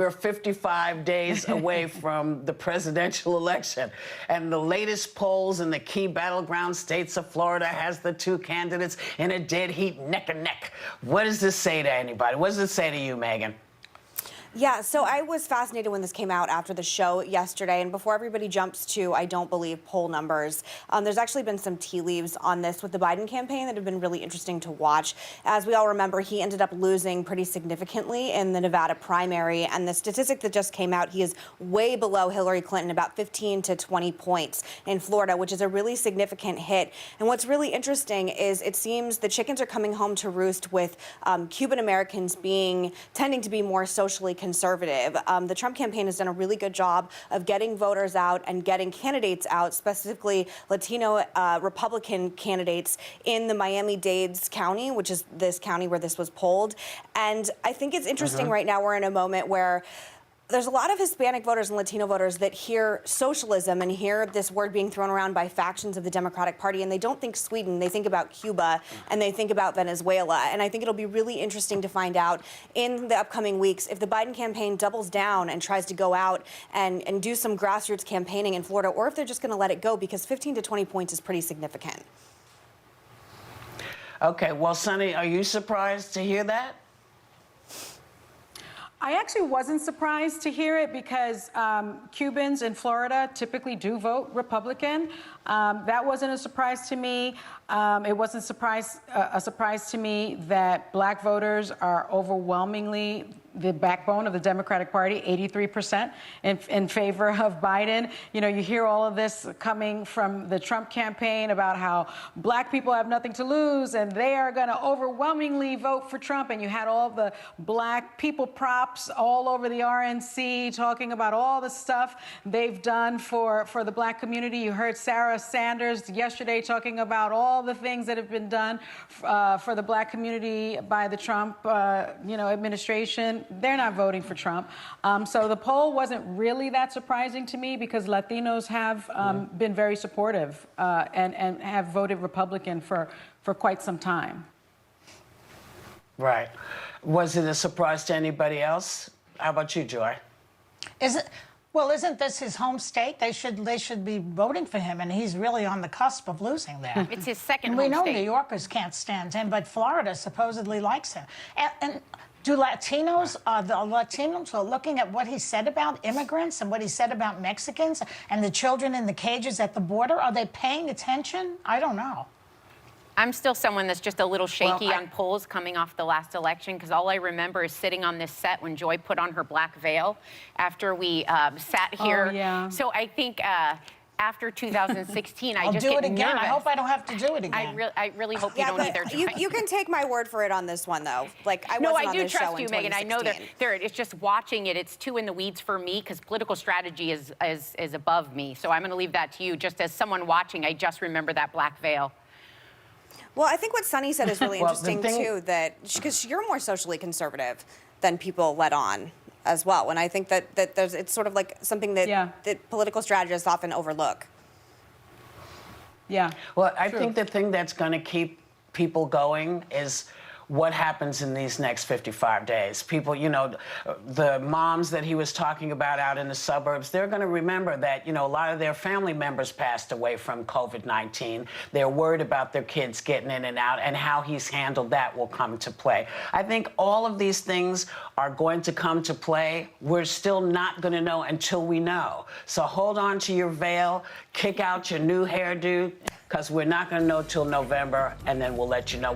We're 55 days away from the presidential election, and the latest polls in the key battleground states of Florida has the two candidates in a dead heat, neck and neck. What does this say to anybody? What does it say to you, Megan? Yeah, so I was fascinated when this came out after the show yesterday, and before everybody jumps to, I don't believe, poll numbers, there's actually been some tea leaves on this with the Biden campaign that have been really interesting to watch. As we all remember, he ended up losing pretty significantly in the Nevada primary, and the statistic that just came out, he is way below Hillary Clinton, about 15 to 20 points in Florida, which is a really significant hit. And what's really interesting is it seems the chickens are coming home to roost with Cuban Americans tending to be more socially conservative. The Trump campaign has done a really good job of getting voters out and getting candidates out, specifically Latino Republican candidates in the Miami-Dade County, which is this county where this was polled. And I think it's interesting right now we're in a moment where there's a lot of Hispanic voters and Latino voters that hear socialism and hear this word being thrown around by factions of the Democratic Party, and they don't think Sweden, they think about Cuba, and they think about Venezuela. And I think it'll be really interesting to find out in the upcoming weeks if the Biden campaign doubles down and tries to go out and do some grassroots campaigning in Florida, or if they're just going to let it go, because 15 to 20 points is pretty significant. Okay, well, Sonny, are you surprised to hear that? I actually wasn't surprised to hear it because Cubans in Florida typically do vote Republican. That wasn't a surprise to me. It wasn't a surprise to me that black voters are overwhelmingly the backbone of the Democratic Party, 83% in favor of Biden. You know, you hear all of this coming from the Trump campaign about how black people have nothing to lose and they are going to overwhelmingly vote for Trump. And you had all the black people props all over the RNC talking about all the stuff they've done for the black community. You heard Sarah Sanders yesterday talking about all the things that have been done for the black community by the Trump, administration. They're not voting for Trump. So the poll wasn't really that surprising to me because Latinos have been very supportive and have voted Republican for quite some time. Right. Was it a surprise to anybody else? How about you, Joy? Well, isn't this his home state? They should be voting for him, and he's really on the cusp of losing there. It's his second and home we know state. New Yorkers can't stand him, but Florida supposedly likes him. And do Latinos, the Latinos are looking at what he said about immigrants and what he said about Mexicans and the children in the cages at the border? Are they paying attention? I don't know. I'm still someone that's just a little shaky on polls coming off the last election because all I remember is sitting on this set when Joy put on her black veil after we sat here. Oh, yeah. So I think after 2016, I I'll just do get it again. nervous. I hope I don't have to do it again. I really hope you don't either. You can take my word for it on this one, though. Like, I wasn't on this show in 2016. No, I do trust you, Megan. I know that it's just watching it. It's too in the weeds for me because political strategy is above me. So I'm going to leave that to you. Just as someone watching, I just remember that black veil. Well, I think what Sonny said is really interesting, too, that because you're more socially conservative than people let on as well. And I think that it's sort of like something that political strategists often overlook. Yeah. Well, I think the thing that's going to keep people going is what happens in these next 55 days. People, the moms that he was talking about out in the suburbs, they're going to remember that, a lot of their family members passed away from COVID-19. They're worried about their kids getting in and out, and how he's handled that will come to play. I think all of these things are going to come to play. We're still not going to know until we know. So hold on to your veil, kick out your new hairdo, because we're not going to know till November, and then we'll let you know.